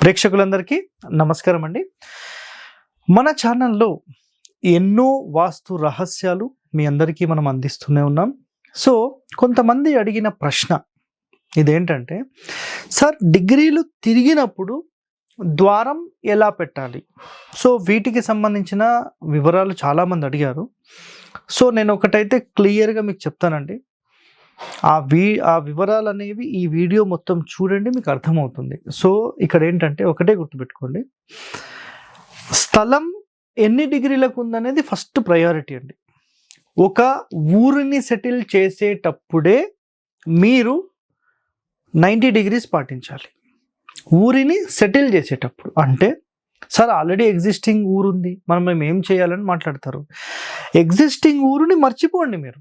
ప్రేక్షకులందరికీ నమస్కారం అండి. మన ఛానల్లో ఎన్నో వాస్తు రహస్యాలు మీ అందరికీ మనం అందిస్తూనే ఉన్నాం. సో కొంతమంది అడిగిన ప్రశ్న ఇదేంటంటే, సార్ డిగ్రీలు తిరిగినప్పుడు ద్వారం ఎలా పెట్టాలి? సో వీటికి సంబంధించిన వివరాలు చాలామంది అడిగారు. సో నేను ఒకటైతే క్లియర్గా మీకు చెప్తానండి. ఆ వివరాలనేవి ఈ వీడియో మొత్తం చూడండి, మీకు అర్థమవుతుంది. సో ఇక్కడ ఏంటంటే ఒకటే గుర్తుపెట్టుకోండి, స్థలం ఎన్ని డిగ్రీలకు ఉందనేది ఫస్ట్ ప్రయారిటీ అండి. ఒక ఊరిని సెటిల్ చేసేటప్పుడే మీరు 90 డిగ్రీస్ పాటించాలి. ఊరిని సెటిల్ చేసేటప్పుడు అంటే, సార్ ఆల్రెడీ ఎగ్జిస్టింగ్ ఊరుంది, మేము ఏం చేయాలని మాట్లాడతారు. ఎగ్జిస్టింగ్ ఊరుని మర్చిపోండి. మీరు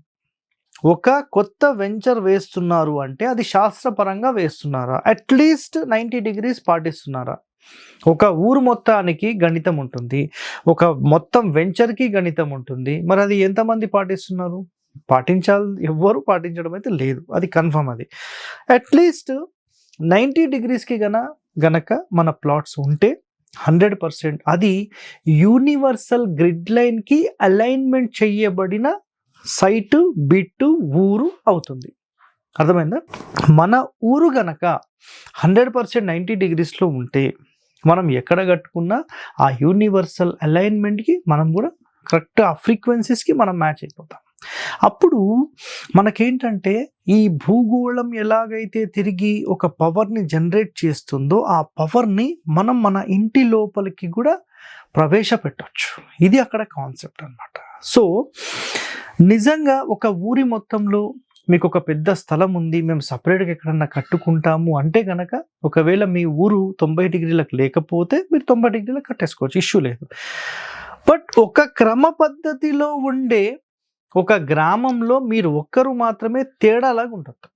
ఒక కొత్త వెంచర్ వేస్తున్నారు అంటే అది శాస్త్రపరంగా వేస్తున్నారా, అట్లీస్ట్ 90 డిగ్రీస్ పాటిస్తున్నారా? ఒక ఊరు మొత్తానికి గణితం ఉంటుంది, ఒక మొత్తం వెంచర్కి గణితం ఉంటుంది. మరి అది ఎంతమంది పాటిస్తున్నారు? పాటించాలి, ఎవ్వరు పాటించడం అయితే లేదు, అది కన్ఫర్మ్. అది అట్లీస్ట్ 90 డిగ్రీస్కి గనక మన ప్లాట్స్ ఉంటే 100% అది యూనివర్సల్ గ్రిడ్ లైన్కి అలైన్మెంట్ చేయబడిన సైటు, బిట్టు, ఊరు అవుతుంది. అర్థమైందా? మన ఊరు గనక 100% 90 డిగ్రీస్లో ఉంటే మనం ఎక్కడ కట్టుకున్నా ఆ యూనివర్సల్ అలైన్మెంట్కి మనం కూడా కరెక్ట్, ఆ ఫ్రీక్వెన్సీస్కి మనం మ్యాచ్ అయిపోతాం. అప్పుడు మనకేంటంటే, ఈ భూగోళం ఎలాగైతే తిరిగి ఒక పవర్ని జనరేట్ చేస్తుందో ఆ పవర్ని మనం మన ఇంటి లోపలికి కూడా ప్రవేశపెట్టవచ్చు. ఇది అక్కడ కాన్సెప్ట్ అన్నమాట. సో నిజంగా ఒక ఊరి మొత్తంలో మీకు ఒక పెద్ద స్థలం ఉంది, మేము సపరేట్గా ఎక్కడన్నా కట్టుకుంటాము అంటే కనుక, ఒకవేళ మీ ఊరు 90 డిగ్రీలకు లేకపోతే మీరు 90 డిగ్రీలకు కట్టేసుకోవచ్చు, ఇష్యూ లేదు. బట్ ఒక క్రమ పద్ధతిలో ఉండే ఒక గ్రామంలో మీరు ఒక్కరు మాత్రమే తేడాలాగా ఉంటుంది.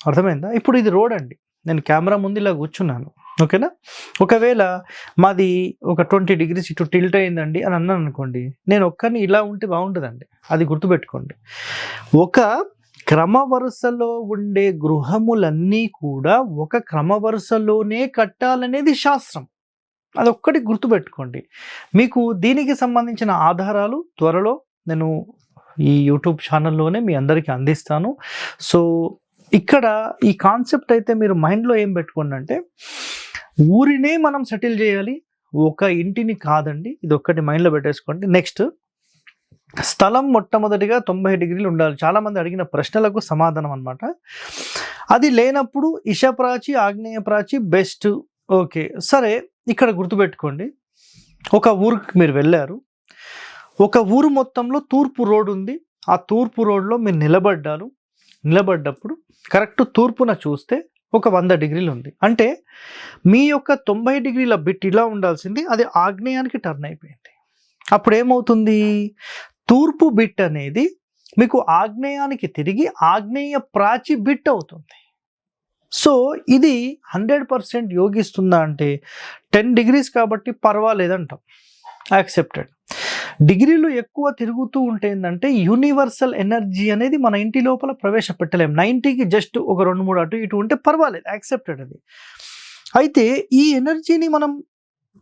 అర్థమైందా? ఇప్పుడు ఇది రోడ్ అండి, నేను కెమెరా ముందు ఇలా కూర్చున్నాను, ఓకేనా? ఒకవేళ మాది ఒక 20 డిగ్రీస్ ఇటు టిల్ట్ అయిందండి అని అన్నాను అనుకోండి, నేను ఒక్కరిని ఇలా ఉంటే బాగుంటుందండి. అది గుర్తుపెట్టుకోండి. ఒక క్రమ వరుసలో ఉండే గృహములన్నీ కూడా ఒక క్రమ వరుసలోనే కట్టాలనేది శాస్త్రం. అదొక్కటి గుర్తుపెట్టుకోండి. మీకు దీనికి సంబంధించిన ఆధారాలు త్వరలో నేను ఈ యూట్యూబ్ ఛానల్లోనే మీ అందరికీ అందిస్తాను. సో ఇక్కడ ఈ కాన్సెప్ట్ అయితే మీరు మైండ్లో ఏం పెట్టుకోండి అంటే, ఊరినే మనం సెటిల్ చేయాలి, ఒక ఇంటిని కాదండి. ఇది ఒక్కటి మైండ్లో పెట్టేసుకోండి. నెక్స్ట్, స్థలం మొట్టమొదటిగా 90 డిగ్రీలు ఉండాలి. చాలామంది అడిగిన ప్రశ్నలకు సమాధానం అనమాట. అది లేనప్పుడు ఈశాప్రాచి, ఆగ్నేయ ప్రాచి బెస్ట్. ఓకే సరే, ఇక్కడ గుర్తుపెట్టుకోండి, ఒక ఊరికి మీరు వెళ్ళారు, ఒక ఊరు మొత్తంలో తూర్పు రోడ్ ఉంది. ఆ తూర్పు రోడ్లో మీరు నిలబడ్డప్పుడు కరెక్ట్ తూర్పున చూస్తే ఒక 100 డిగ్రీలు ఉంది. అంటే మీ యొక్క 90 డిగ్రీల బిట్ ఇలా ఉండాల్సింది, అది ఆగ్నేయానికి టర్న్ అయిపోయింది. అప్పుడు ఏమవుతుంది? తూర్పు బిట్ అనేది మీకు ఆగ్నేయానికి తిరిగి ఆగ్నేయ ప్రాచి బిట్ అవుతుంది. సో ఇది 100% యోగిస్తుందా అంటే 10 డిగ్రీస్ కాబట్టి పర్వాలేదంటాం, యాక్సెప్టెడ్. డిగ్రీలు ఎక్కువ తిరుగుతూ ఉంటే ఏంటంటే, యూనివర్సల్ ఎనర్జీ అనేది మన ఇంటి లోపల ప్రవేశపెట్టలేం. 90కి జస్ట్ ఒక 2-3 అటు ఇటు ఉంటే పర్వాలేదు, యాక్సెప్టెడ్ అది. అయితే ఈ ఎనర్జీని మనం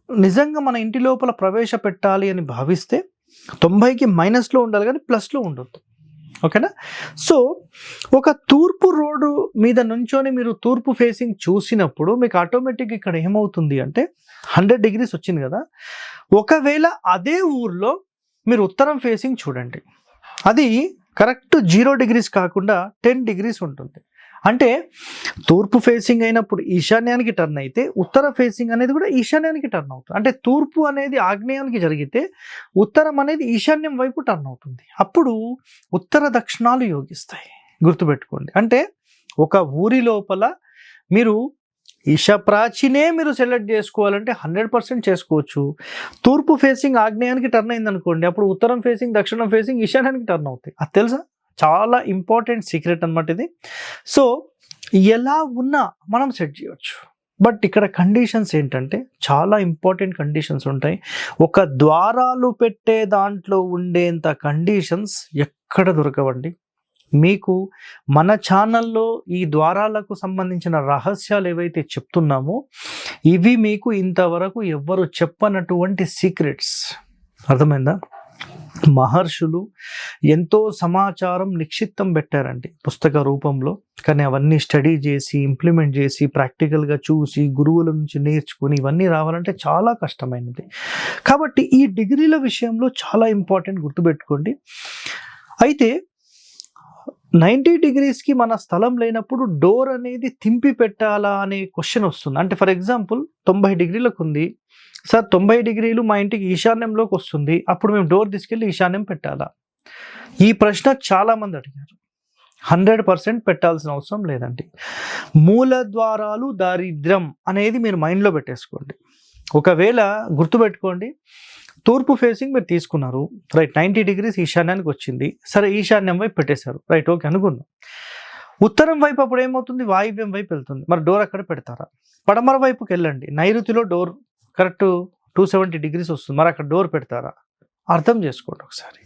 నిజంగా మన ఇంటి లోపల ప్రవేశపెట్టాలి అని భావిస్తే 90కి మైనస్లో ఉండాలి కానీ ప్లస్లో ఉండొద్దు, ఓకేనా? సో ఒక తూర్పు రోడ్డు మీద నుంచొని మీరు తూర్పు ఫేసింగ్ చూసినప్పుడు మీకు ఆటోమేటిక్గా ఇక్కడ ఏమవుతుంది అంటే 100 డిగ్రీస్ వచ్చింది కదా. ఒకవేళ అదే ఊర్లో మీరు ఉత్తరం ఫేసింగ్ చూడండి, అది కరెక్ట్ 0 డిగ్రీస్ కాకుండా 10 డిగ్రీస్ ఉంటుంది. అంటే తూర్పు ఫేసింగ్ అయినప్పుడు ఈశాన్యానికి టర్న్ అయితే ఉత్తర ఫేసింగ్ అనేది కూడా ఈశాన్యానికి టర్న్ అవుతుంది. అంటే తూర్పు అనేది ఆగ్నేయానికి జరిగితే ఉత్తరం అనేది ఈశాన్యం వైపు టర్న్ అవుతుంది. అప్పుడు ఉత్తర దక్షిణాలు యోగిస్తాయి, గుర్తుపెట్టుకోండి. అంటే ఒక ఊరి లోపల మీరు ఈశాప్రాచినే మీరు సెలెక్ట్ చేసుకోవాలంటే 100% చేసుకోవచ్చు. తూర్పు ఫేసింగ్ ఆగ్నేయానికి టర్న్ అయింది అనుకోండి, అప్పుడు ఉత్తరం ఫేసింగ్, దక్షిణం ఫేసింగ్ ఈశాన్యానికి టర్న్ అవుతాయి. అది తెలుసా? చాలా ఇంపార్టెంట్ సీక్రెట్ అనమాట ఇది. సో ఎలా ఉన్నా మనం సెట్ చేయవచ్చు. బట్ ఇక్కడ కండిషన్స్ ఏంటంటే, చాలా ఇంపార్టెంట్ కండిషన్స్ ఉంటాయి. ఒక ద్వారాలు పెట్టే దాంట్లో ఉండేంత కండిషన్స్ ఎక్కడ దొరకవండి. మీకు మన ఛానల్లో ఈ ద్వారాలకు సంబంధించిన రహస్యాలు ఏవైతే చెప్తున్నామో ఇవి మీకు ఇంతవరకు ఎవ్వరు చెప్పనటువంటి సీక్రెట్స్. అర్థమైందా? మహర్షులు ఎంతో సమాచారం నిక్షిప్తం పెట్టారండి పుస్తక రూపంలో, కానీ అవన్నీ స్టడీ చేసి ఇంప్లిమెంట్ చేసి ప్రాక్టికల్గా చూసి గురువుల నుంచి నేర్చుకుని ఇవన్నీ రావాలంటే చాలా కష్టమైనది. కాబట్టి ఈ డిగ్రీల విషయంలో చాలా ఇంపార్టెంట్, గుర్తుపెట్టుకోండి. అయితే 90 degreesకి మన స్థలం లేనప్పుడు డోర్ అనేది తింపి పెట్టాలా అనే క్వశ్చన్ వస్తుంది. అంటే ఫర్ ఎగ్జాంపుల్ 90 degreesలకు ఉంది సార్, 90 degrees మా ఇంటికి ఈశాన్యంలోకి వస్తుంది, అప్పుడు మేము డోర్ తీసుకెళ్ళి ఈశాన్యం పెట్టాలా? ఈ ప్రశ్న చాలామంది అడిగారు. 100% పెట్టాల్సిన అవసరం లేదండి. మూల ద్వారాలు దారిద్ర్యం అనేది మీరు మైండ్లో పెట్టేసుకోండి. ఒకవేళ గుర్తుపెట్టుకోండి, తూర్పు ఫేసింగ్ మీరు తీసుకున్నారు, రైట్, 90 degrees ఈశాన్యానికి వచ్చింది, సరే ఈశాన్యం వైపు పెట్టేశారు, రైట్, ఓకే అనుకుందాం. ఉత్తరం వైపు అప్పుడు ఏమవుతుంది? వాయువ్యం వైపు వెళ్తుంది, మరి డోర్ అక్కడ పెడతారా? పడమర వైపుకి వెళ్ళండి, నైరుతిలో డోర్ కరెక్ట్ 270 degrees వస్తుంది, మరి అక్కడ డోర్ పెడతారా? అర్థం చేసుకోండి ఒకసారి.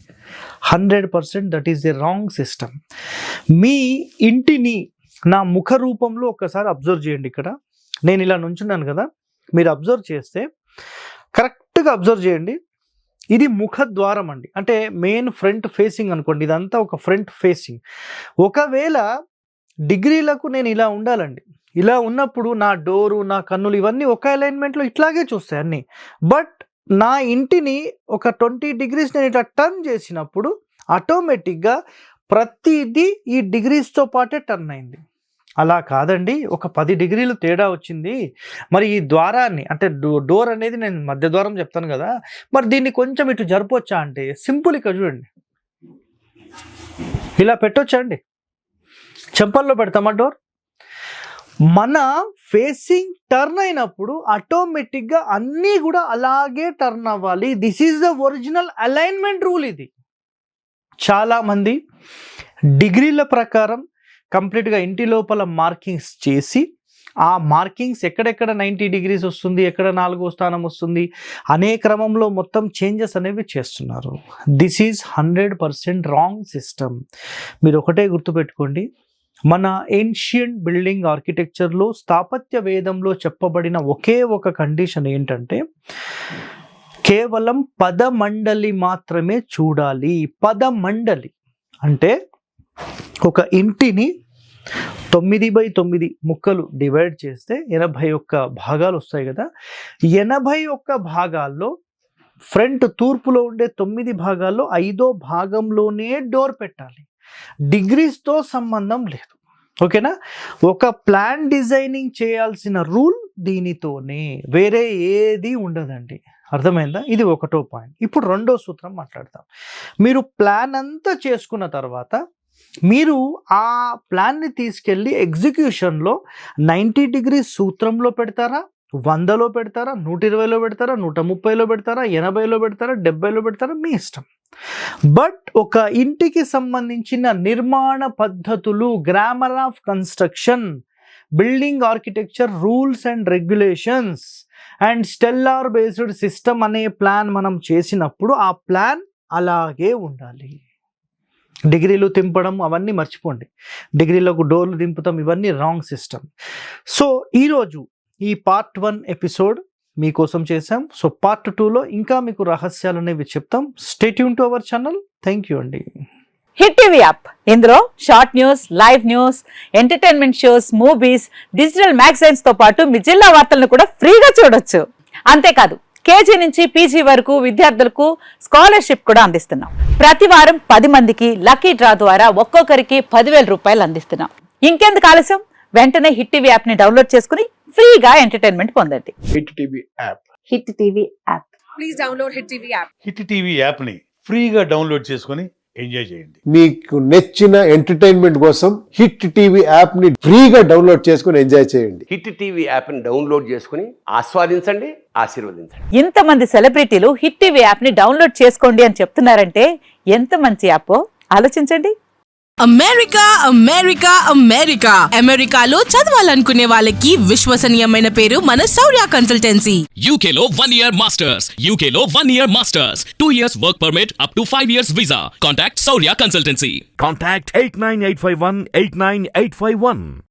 100% that is the wrong system. మీ ఇంటిని నా ముఖ రూపంలో ఒక్కసారి అబ్జర్వ్ చేయండి. ఇక్కడ నేను ఇలా నుంచున్నాను కదా, మీరు అబ్జర్వ్ చేస్తే కరెక్ట్గా అబ్జర్వ్ చేయండి. ఇది ముఖద్వారం అండి, అంటే మెయిన్ ఫ్రంట్ ఫేసింగ్ అనుకోండి, ఇదంతా ఒక ఫ్రంట్ ఫేసింగ్. ఒకవేళ డిగ్రీలకు నేను ఇలా ఉండాలండి, ఇలా ఉన్నప్పుడు నా డోరు, నా కన్నులు ఇవన్నీ ఒక అలైన్మెంట్లో ఇట్లాగే చూస్తాయి అన్నీ. బట్ నా ఇంటిని ఒక 20 degrees నేను ఇట్లా టర్న్ చేసినప్పుడు ఆటోమేటిక్గా ప్రతిదీ ఈ డిగ్రీస్తో పాటే టర్న్ అయింది. అలా కాదండి, ఒక 10 degrees తేడా వచ్చింది, మరి ఈ ద్వారాన్ని అంటే డోర్ అనేది నేను మధ్య ద్వారం చెప్తాను కదా, మరి దీన్ని కొంచెం ఇటు జరపొచ్చా అంటే సింపుల్, ఇక్కడ చూడండి, ఇలా పెట్టొచ్చా అండి? చెంపల్లో పెడతామా డోర్? మన ఫేసింగ్ టర్న్ అయినప్పుడు ఆటోమేటిక్గా అన్నీ కూడా అలాగే టర్న్ అవ్వాలి. This is the original alignment rule. ఇది చాలామంది డిగ్రీల ప్రకారం కంప్లీట్గా ఇంటి లోపల మార్కింగ్స్ చేసి ఆ మార్కింగ్స్ ఎక్కడెక్కడ 90 degrees వస్తుంది, ఎక్కడ 4వ స్థానం వస్తుంది అనే క్రమంలో మొత్తం చేంజెస్ అనేవి చేస్తున్నారు. This is 100% wrong system. మీరు ఒకటే గుర్తుపెట్టుకోండి, మన ఏన్షియంట్ బిల్డింగ్ ఆర్కిటెక్చర్లో స్థాపత్య వేదంలో చెప్పబడిన ఒకే ఒక కండిషన్ ఏంటంటే కేవలం పదమండలి మాత్రమే చూడాలి. పదమండలి అంటే ఒక ఇంటిని 9/9 ముక్కలు డివైడ్ చేస్తే 81 భాగాలు వస్తాయి కదా. 81 భాగాల్లో ఫ్రంట్ తూర్పులో ఉండే 9 భాగాల్లో 5వ భాగంలోనే డోర్ పెట్టాలి. డిగ్రీస్తో సంబంధం లేదు, ఓకేనా? ఒక ప్లాన్ డిజైనింగ్ చేయాల్సిన రూల్ దీనితోనే, వేరే ఏది ఉండదండి. అర్థమైందా? ఇది ఒకటో పాయింట్. ఇప్పుడు రెండో సూత్రం మాట్లాడతాం. మీరు ప్లాన్ అంతా చేసుకున్న తర్వాత మీరు ఆ ప్లాన్ని తీసుకెళ్ళి ఎగ్జిక్యూషన్లో 90 degrees సూత్రంలో పెడతారా, 100లో పెడతారా, 120లో పెడతారా, 130లో పెడతారా, 80లో పెడతారా, 70లో పెడతారా, మీ ఇష్టం. బట్ ఒక ఇంటికి సంబంధించిన నిర్మాణ పద్ధతులు, grammar of construction, building architecture rules and regulations and stellar based system అనే ప్లాన్ మనం చేసినప్పుడు ఆ ప్లాన్ అలాగే ఉండాలి. డిగ్రీలు తింపడం అవన్నీ మర్చిపోండి, డిగ్రీలకు డోర్లు దింపుతాం, ఇవన్నీ రాంగ్ సిస్టమ్. సో ఈరోజు ఈ పార్ట్ 1 ఎపిసోడ్ మీకోసం చేసాం. సో పార్ట్ 2లో ఇంకా మీకు రహస్యాలు అనేవి చెప్తాం. Stay tune to our channel. Thank you అండి. హిట్ టీవీ యాప్, ఇందులో short news, live news, entertainment shows, movies, digital magazines తో పాటు మీ జిల్లా వార్తలను కూడా ఫ్రీగా చూడొచ్చు. అంతేకాదు కేజీ నుంచి పీజీ వరకు విద్యార్థులకు స్కాలర్షిప్ కూడా అందిస్తున్నాం. ప్రతి వారం 10 మందికి లక్కీ డ్రా ద్వారా ఒక్కొక్కరికి 10,000 రూపాయలు అందిస్తున్నాం. ఇంకెందుకు ఆలస్యం, వెంటనే హిట్ టీవీ యాప్ ని డౌన్లోడ్ చేసుకుని ఫ్రీగా ఎంటర్టైన్మెంట్ పొందండి. Hit TV app. Hit TV app. Please download hit TV app. Hit TV app ని ఫ్రీగా డౌన్లోడ్ చేసుకొని ఎంజాయ్ చేయండి. మీకు నచ్చిన ఎంటర్టైన్మెంట్ కోసం హిట్ టీవీ యాప్ ని ఫ్రీగా డౌన్లోడ్ చేసుకొని ఎంజాయ్ చేయండి. హిట్ టీవీ యాప్ ని డౌన్లోడ్ చేసుకుని ఆస్వాదించండి, ఆశీర్వదించండి. ఇంతమంది సెలబ్రిటీలు హిట్ టీవీ యాప్ ని డౌన్లోడ్ చేసుకోండి అని చెప్తున్నారంటే ఎంత మంచి యాప్ ఆలోచించండి. అమెరికా అమెరికా అమెరికా అమెరికాలో చదవాలనుకునే వాళ్ళకి విశ్వసనీయమైన పేరు మన శౌర్య consultancy. UK Law 1 Year Masters. UK Law 1 Year Masters. 2 years work permit up to 5 years visa. Contact Saurya Consultancy. Contact 89851 89851.